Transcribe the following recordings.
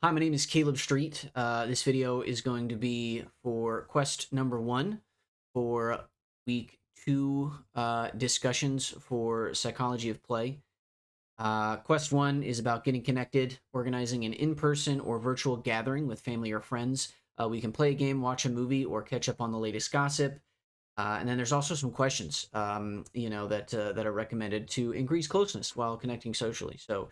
Hi, my name is Caleb Street. This video is going to be for quest number 1 for week 2 discussions for psychology of play. Quest 1 is about getting connected, organizing an in-person or virtual gathering with family or friends. We can play a game, watch a movie, or catch up on the latest gossip. And then there's also some questions, that are recommended to increase closeness while connecting socially. So,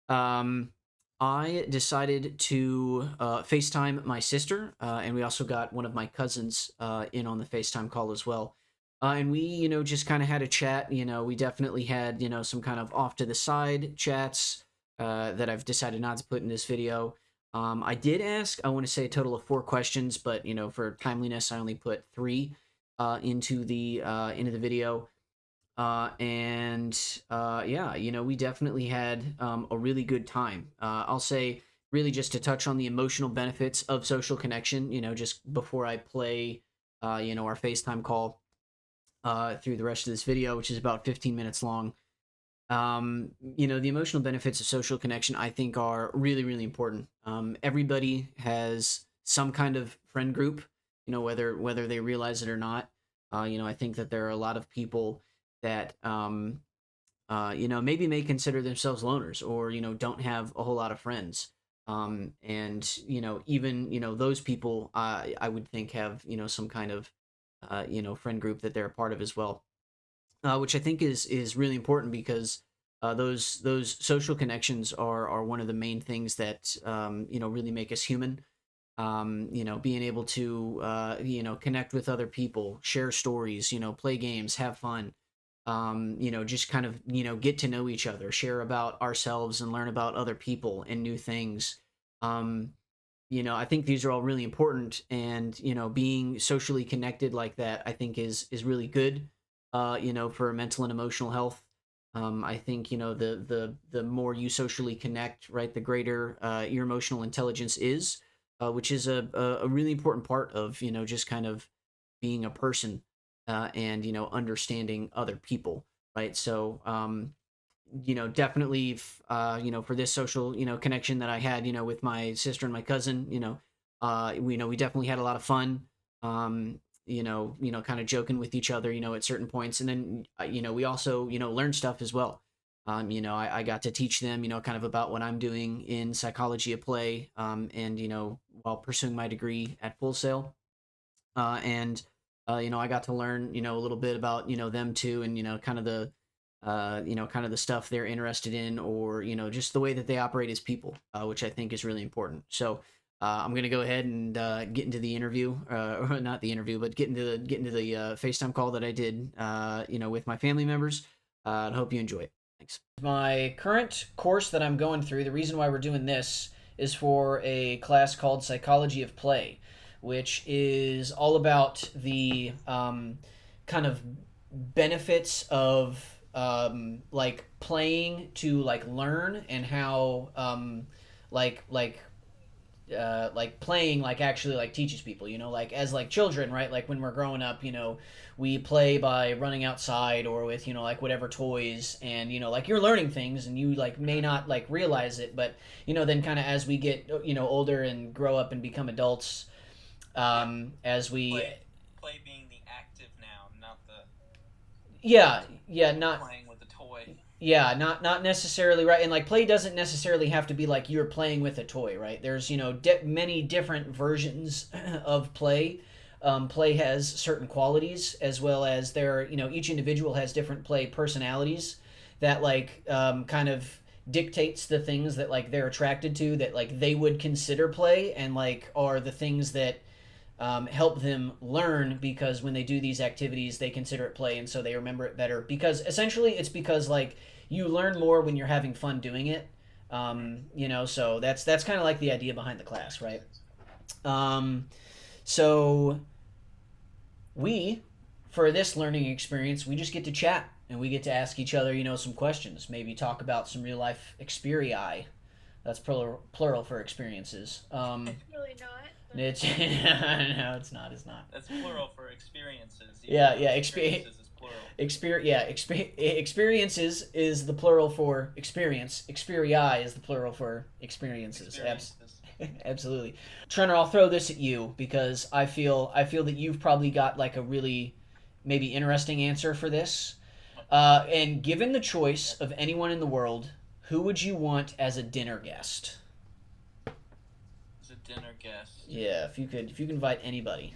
um, I decided to FaceTime my sister, and we also got one of my cousins in on the FaceTime call as well. And we, just kind of had a chat. We definitely had, some kind of off to the side chats that I've decided not to put in this video. I did ask, I want to say a total of 4 questions, but, for timeliness, I only put 3 into the video. Yeah, we definitely had a really good time. I'll say, really, just to touch on the emotional benefits of social connection, just before I play, our FaceTime call through the rest of this video, which is about 15 minutes long. The emotional benefits of social connection, I think, are really, really important. Everybody has some kind of friend group, whether they realize it or not. I think that there are a lot of people that maybe may consider themselves loners or don't have a whole lot of friends. And even those people, I would think have some kind of friend group that they're a part of as well, which I think is really important because those social connections are one of the main things that really make us human. Being able to connect with other people, share stories, play games, have fun, just kind of get to know each other, share about ourselves, and learn about other people and new things. Um, I think these are all really important, and being socially connected like that, I think is really good. For mental and emotional health. I think the more you socially connect, right, the greater your emotional intelligence is, which is a really important part of just kind of being a person, and understanding other people, right? So definitely for this social connection that I had with my sister and my cousin, we definitely had a lot of fun. Kind of joking with each other at certain points, and then we also learned stuff as well. I got to teach them kind of about what I'm doing in psychology of play, and while pursuing my degree at Full Sail. And I got to learn a little bit about them too, and kind of the kind of the stuff they're interested in, or just the way that they operate as people, which I think is really important. So I'm gonna go ahead and get into the interview, or not the interview, but get into the FaceTime call that I did, with my family members. I hope you enjoy it. Thanks. My current course that I'm going through, the reason why we're doing this is for a class called Psychology of Play, which is all about the kind of benefits of like playing to like learn, and how like playing like actually like teaches people, like as like children, right? Like when we're growing up, we play by running outside or with like whatever toys, and like you're learning things, and you like may not like realize it, but then kind of as we get older and grow up and become adults, as we Play being the active noun, not the yeah, yeah, not playing with a toy. yeah, not necessarily, right. And like play doesn't necessarily have to be like you're playing with a toy, right? There's many different versions of play. Play has certain qualities, as well as each individual has different play personalities that like kind of dictates the things that like they're attracted to, that like they would consider play, and like are the things that help them learn, because when they do these activities they consider it play, and so they remember it better, because essentially it's because like you learn more when you're having fun doing it. So that's kind of like the idea behind the class, right? um, so we, for this learning experience, we just get to chat, and we get to ask each other some questions, maybe talk about some real life experii. That's plural for experiences. Really not, but It's no, it's not. It's not. That's plural for experiences, even Yeah, though yeah. experiences is plural. Experiences is the plural for experience. Experii is the plural for experiences. Experiences. Absolutely. Trenner, I'll throw this at you because I feel that you've probably got like a really maybe interesting answer for this. And given the choice of anyone in the world, who would you want as a dinner guest? As a dinner guest. Yeah, if you could invite anybody.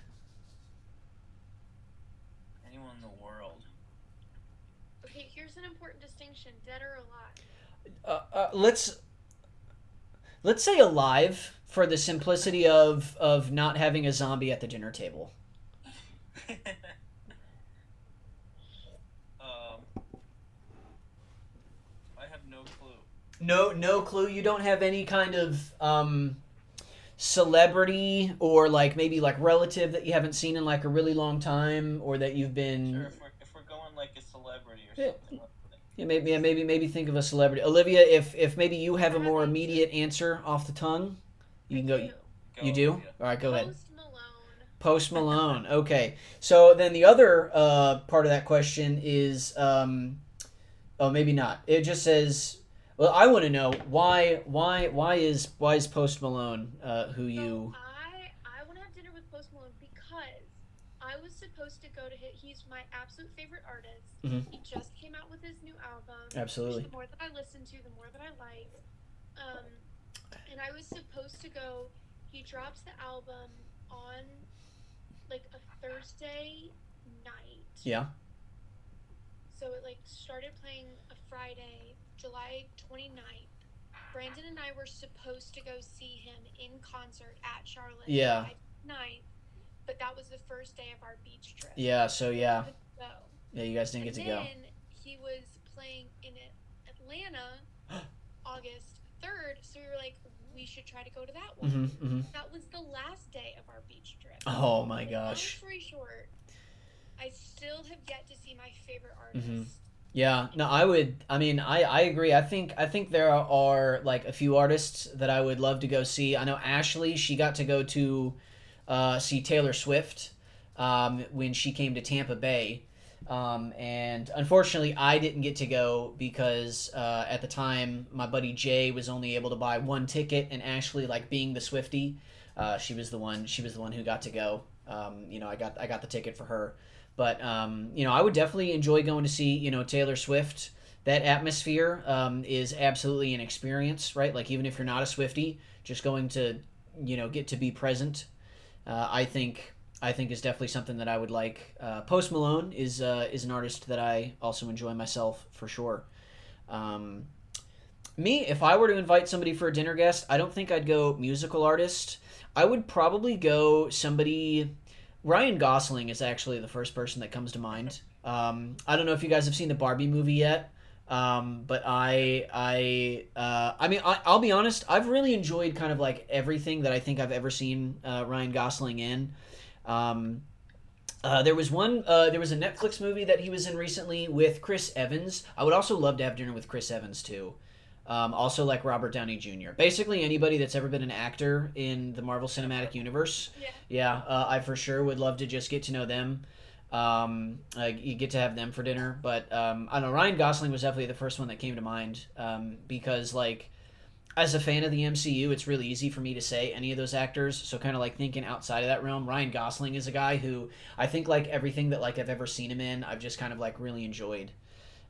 Anyone in the world. Okay, here's an important distinction: dead or alive. Let's say alive for the simplicity of not having a zombie at the dinner table. I have no clue. No clue. You don't have any kind of celebrity or like maybe like relative that you haven't seen in like a really long time or that you've been. Sure, if we're going like a celebrity or something. Maybe think of a celebrity. Olivia, if maybe you have a I have more answers. immediate answer off the tongue, you I can go. do. You do? All right, go ahead. Post Malone. Post Malone. Okay. So then the other part of that question is, oh, maybe not. It just says, well, I want to know why is Post Malone who you? So I want to have dinner with Post Malone because I was supposed to go to hit. He's my absolute favorite artist. Mhm. He just came out with his new album. Absolutely. Which the more that I listen to, the more that I like. And I was supposed to go. He drops the album on like a Thursday night. Yeah. So it like started playing a Friday, July 29th. Brandon and I were supposed to go see him in concert at Charlotte Yeah. July 9th, but that was the first day of our beach trip. Yeah. So yeah. So, Yeah. You guys didn't get to go. then he was playing in Atlanta August 3rd, so we were like, we should try to go to that one. Mm-hmm, mm-hmm. That was the last day of our beach trip. Oh my Long gosh. story short, I still have yet to see my favorite artist. Mm-hmm. Yeah, no, I would. I mean, I agree. I think there are like a few artists that I would love to go see. I know Ashley. She got to go to see Taylor Swift when she came to Tampa Bay, and unfortunately, I didn't get to go because at the time my buddy Jay was only able to buy one ticket, and Ashley, like being the Swiftie, she was the one. She was the one who got to go. I got the ticket for her. But I would definitely enjoy going to see Taylor Swift. That atmosphere is absolutely an experience, right? Like even if you're not a Swiftie, just going to get to be present, I think is definitely something that I would like. Post Malone is an artist that I also enjoy myself for sure. Me, if I were to invite somebody for a dinner guest, I don't think I'd go musical artist. I would probably go somebody. Ryan Gosling is actually the first person that comes to mind. I don't know if you guys have seen the Barbie movie yet, but I'll be honest. I've really enjoyed kind of like everything that I think I've ever seen Ryan Gosling in. There was a Netflix movie that he was in recently with Chris Evans. I would also love to have dinner with Chris Evans too. Also like Robert Downey Jr. Basically anybody that's ever been an actor in the Marvel Cinematic Universe. Yeah, I for sure would love to just get to know them. You get to have them for dinner, but I don't know. Ryan Gosling was definitely the first one that came to mind because like as a fan of the MCU, it's really easy for me to say any of those actors. So kind of like thinking outside of that realm, Ryan Gosling is a guy who I think like everything that like I've ever seen him in, I've just kind of like really enjoyed.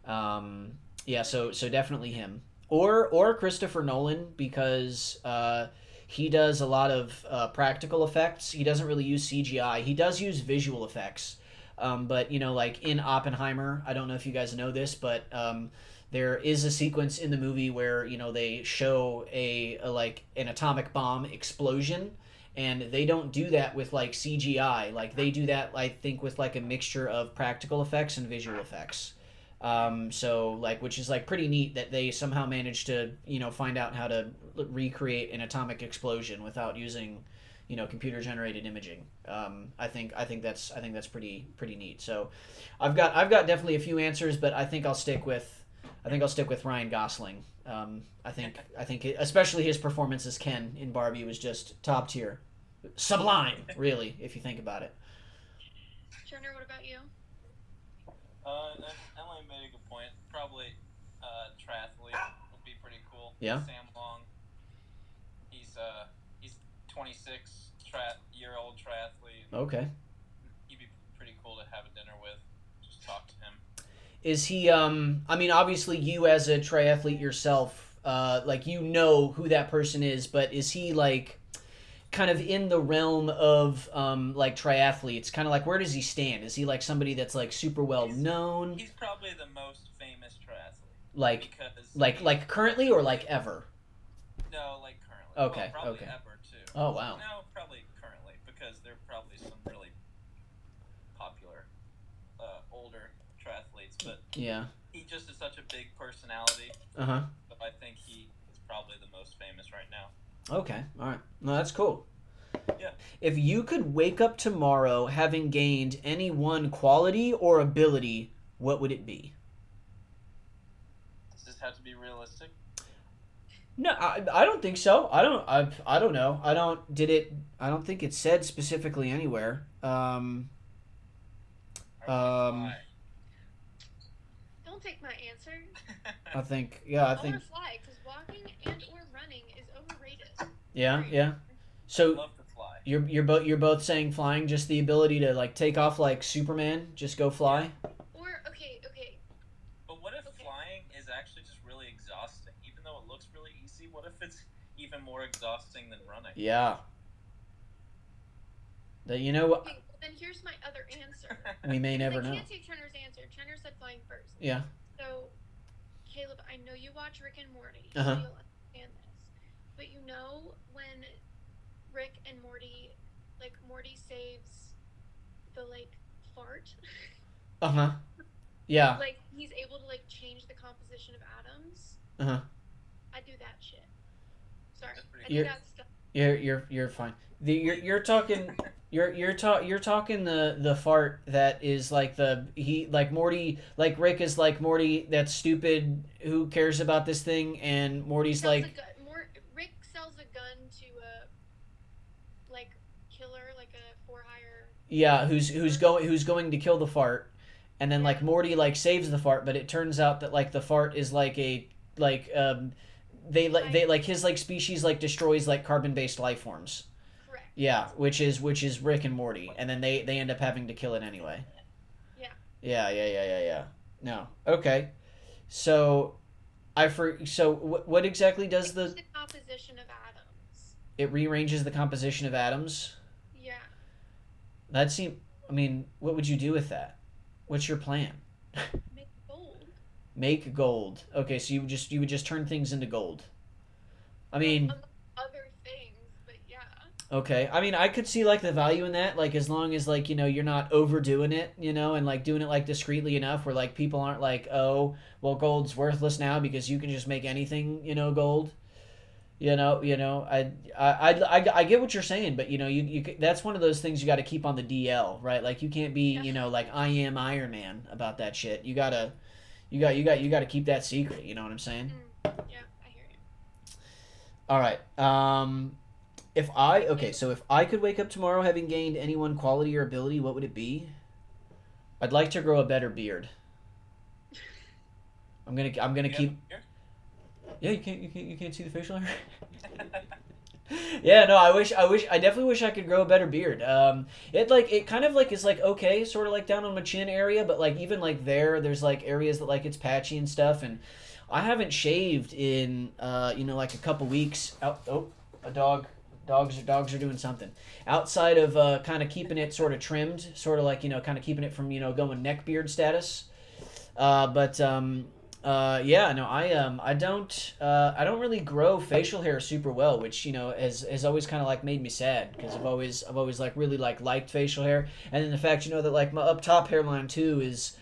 Yeah, so definitely him. Or Christopher Nolan because he does a lot of practical effects. He doesn't really use CGI. He does use visual effects. But like in Oppenheimer, I don't know if you guys know this, but there is a sequence in the movie where they show a like an atomic bomb explosion, and they don't do that with like CGI. Like they do that, I think, with like a mixture of practical effects and visual effects. So like, which is like pretty neat that they somehow managed to find out how to recreate an atomic explosion without using computer generated imaging. I think that's pretty neat. So I've got definitely a few answers, but I think I'll stick with Ryan Gosling. I think especially his performance as Ken in Barbie was just top tier, sublime, really, if you think about it. Turner, what about you? Emily made a good point. Probably triathlete would be pretty cool. Yeah. Sam Long. He's year old triathlete. Okay. He'd be pretty cool to have a dinner with. Just talk to him. Is he? I mean, obviously, you as a triathlete yourself, like you know who that person is, but is he like kind of in the realm of like triathletes? Kind of like where does he stand? Is he like somebody that's like super well known? He's probably the most famous triathlete. Like, Because like currently or like ever? No, like currently. Okay, Well, probably okay. ever too. Oh wow. No, probably currently because there are probably some really popular older triathletes, but Yeah. he just is such a big personality. Uh-huh. But I think he is probably the most famous right now. Okay. All right. No, that's cool. Yeah. If you could wake up tomorrow having gained any one quality or ability, what would it be? Does this have to be realistic? No, I don't think so. I don't know. I don't think it said specifically anywhere. Fly. Don't take my answer. I think I want to fly because walking and or running is overrated. yeah, yeah. I So love to fly. you're both saying flying, just the ability to like take off like Superman, just go fly. Or okay. But what if Okay. flying is actually just really exhausting? Even though it looks really easy, what if it's even more exhausting than running? Yeah. That you know what Okay, well then here's my other answer. we may never I know. can't take Trenner's answer. Trenner said flying first. Yeah. So, Caleb, I know you watch Rick and Morty, Uh-huh. so you'll understand this. But you know when Rick and Morty, like Morty saves the like fart, Uh huh. Yeah. like he's able to like change the composition of atoms. Uh huh. I do that shit. Sorry, That's pretty I do You're- that stuff. You're fine. You're talking you're talking the fart that is like like Morty, like Rick is like Morty that's stupid, who cares about this thing, and Morty's Sells like Rick sells a gun to a like killer, like a for hire. yeah, who's going to kill the fart, and then like Yeah. Morty like saves the fart, but it turns out that like the fart is like a like they like his like species like destroys like carbon based life forms. Correct. Yeah, which is Rick and Morty, and then they end up having to kill it anyway. Yeah. Yeah. No. Okay. So what exactly does It's the composition of atoms. it rearranges the composition of atoms? Yeah. That seem I mean, what would you do with that? What's your plan? Make gold. Make gold. Okay, so you would just turn things into gold. I mean, Among other things, but yeah. okay. I mean, I could see like the value in that, like as long as like, you're not overdoing it, and like doing it like discreetly enough where like people aren't like, "Oh, well gold's worthless now because you can just make anything, gold." I get what you're saying, but that's one of those things you got to keep on the DL, right? Like you can't be, like I am Iron Man about that shit. You got to keep that secret, you know what I'm saying? Yeah, I hear you. All right. So if I could wake up tomorrow having gained any one quality or ability, what would it be? I'd like to grow a better beard. I'm gonna keep. Yeah, you can't see the facial hair. Yeah, no, I definitely wish I could grow a better beard. It kind of like is like okay, sort of like down on my chin area, but like even like there's like areas that like it's patchy and stuff, and I haven't shaved in like a couple weeks. A dog. Dogs are doing something outside of kind of keeping it sort of trimmed, sort of like kind of keeping it from going neck beard status. Yeah, no, I don't really grow facial hair super well, which has always kind of like made me sad because I've always like really like liked facial hair, and then the fact that like my up top hairline too is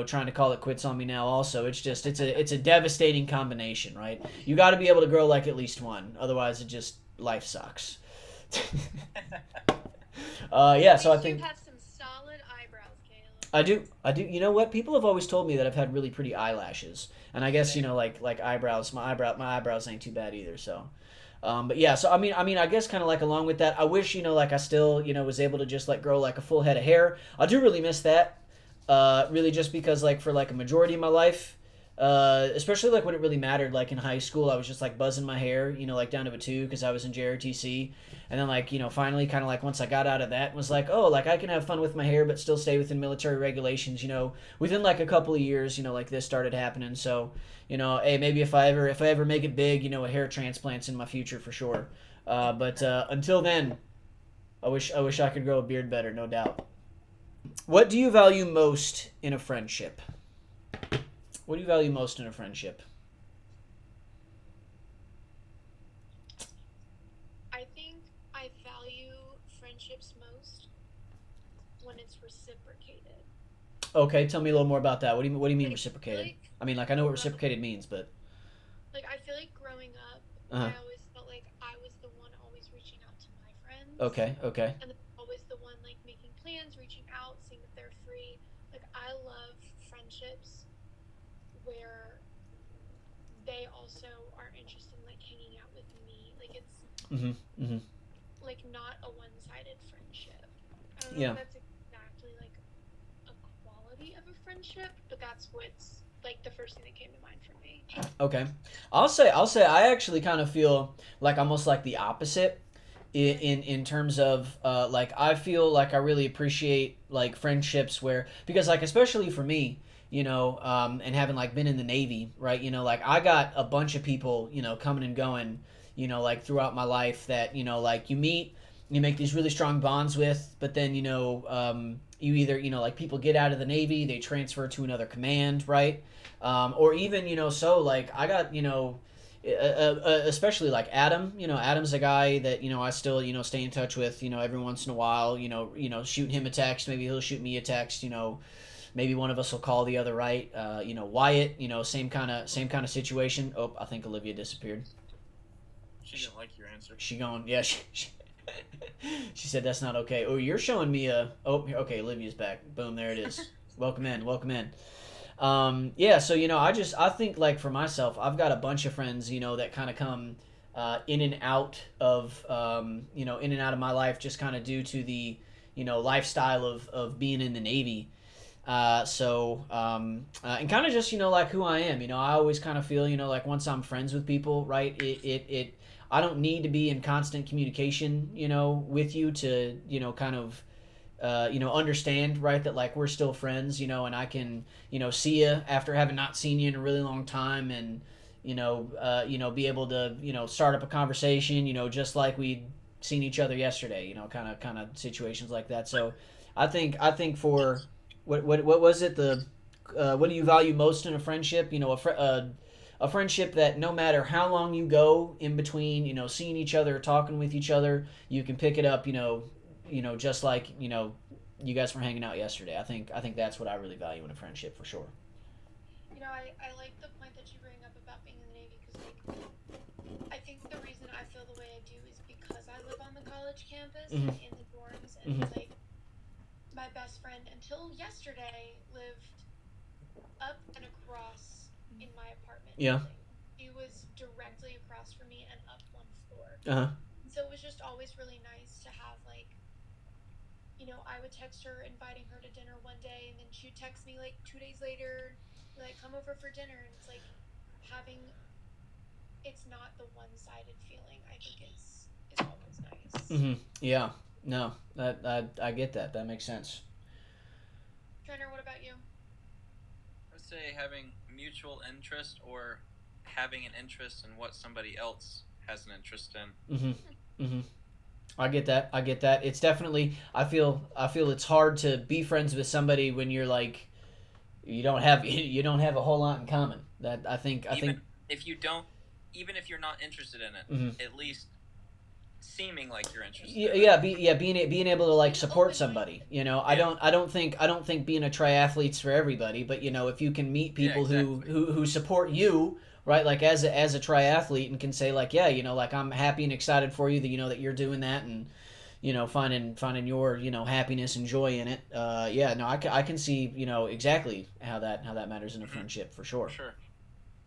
trying to call it quits on me now. Also, it's a devastating combination, right? You got to be able to grow like at least one, otherwise life sucks. Yeah, so I think You have some solid eyebrows, Caleb. I do. You know what? People have always told me that I've had really pretty eyelashes, and I guess like eyebrows. My eyebrows ain't too bad either. So, but yeah. So I mean, I guess kind of like along with that, I wish like I still was able to just like grow like a full head of hair. I do really miss that. Really, just because like for like a majority of my life, especially like when it really mattered. Like in high school, I was just like buzzing my hair, like down to a two because I was in JRTC, and then like finally, kind of like once I got out of that, was like, oh, like I can have fun with my hair but still stay within military regulations. Within like a couple of years, like this started happening. So hey, maybe if I ever make it big, a hair transplant's in my future for sure. But until then, I wish I could grow a beard better, no doubt. What do you value most in a friendship? What do you value most in a friendship? I think I value friendships most when it's reciprocated. Okay, tell me a little more about that. What do you mean Like, reciprocated? like, I mean, like I know what grow- reciprocated means, but like I feel like growing up, uh-huh. I always felt like I was the one always reaching out to my friends, Okay, okay. and always the one like making plans, reaching out, seeing if they're free. Like I love friendships where they also are interested in like hanging out with me. Like it's Mhm. Mhm. like not a one-sided friendship. I don't know Yeah. if that's exactly like a quality of a friendship, but that's what's like the first thing that came to mind for me. Okay. I'll say I actually kind of feel like almost like the opposite in terms of like I feel like I really appreciate like friendships where because like especially for me and having like been in the Navy, right, like I got a bunch of people coming and going like throughout my life that like you make these really strong bonds with, but then you either like people get out of the Navy, they transfer to another command, right, or even so like I got especially like Adam. Adam's a guy that I still stay in touch with. Every once in a while. Shooting him a text. Maybe he'll shoot me a text. Maybe one of us will call the other. Right. Wyatt. Same kind of situation. Oh, I think Olivia disappeared. She didn't like your answer. She going. Yeah. She said that's not okay. Oh, you're showing me a. Oh, okay. Olivia's back. Boom. There it is. Welcome in. Welcome in. Yeah, so I think like for myself, I've got a bunch of friends, that kind of come in and out of in and out of my life just kind of due to the lifestyle of being in the Navy. And kind of just like who I am. I always kind of feel like once I'm friends with people, right? It I don't need to be in constant communication, with you to kind of understand, right, that like we're still friends, and I can, see you after having not seen you in a really long time, and be able to, start up a conversation, just like we'd seen each other yesterday, kind of situations like that. So, I think for what was it what do you value most in a friendship? A friendship that no matter how long you go in between, seeing each other, talking with each other, you can pick it up, just like you guys were hanging out yesterday. I think that's what I really value in a friendship for sure. I like the point that you bring up about being in the Navy because like I think the reason I feel the way I do is because I live on the college campus Mm-hmm. and in the dorms, and Mm-hmm. it's like my best friend until yesterday lived up and across in my apartment Yeah. building. She was directly across from me and up one floor. Uh huh. So it was just always really nice to have like I would text her inviting her to dinner one day, and then she'd text me like 2 days later, like come over for dinner, and it's like having it's not the one-sided feeling. I think is always nice. Mm-hmm. Yeah. No, that I get that. That makes sense. Trenner, what about you? I would say having mutual interest or having an interest in what somebody else has an interest in. Mm-hmm. Mm-hmm. I get that. I get that. It's definitely. I feel it's hard to be friends with somebody when you're like you don't have a whole lot in common. That I think. I think. Even if you don't, even if you're not interested in it, Mhm. at least seeming like you're interested Yeah, in yeah, it. being able to like support somebody. I Yeah. don't think being a triathlete's for everybody, but if you can meet Yeah, people exactly. who support you, right, like as a triathlete and can say like, yeah, like I'm happy and excited for you that that you're doing that and finding your happiness and joy in it. Yeah, no, I can see exactly how that matters in a Mhm. friendship for sure. For sure.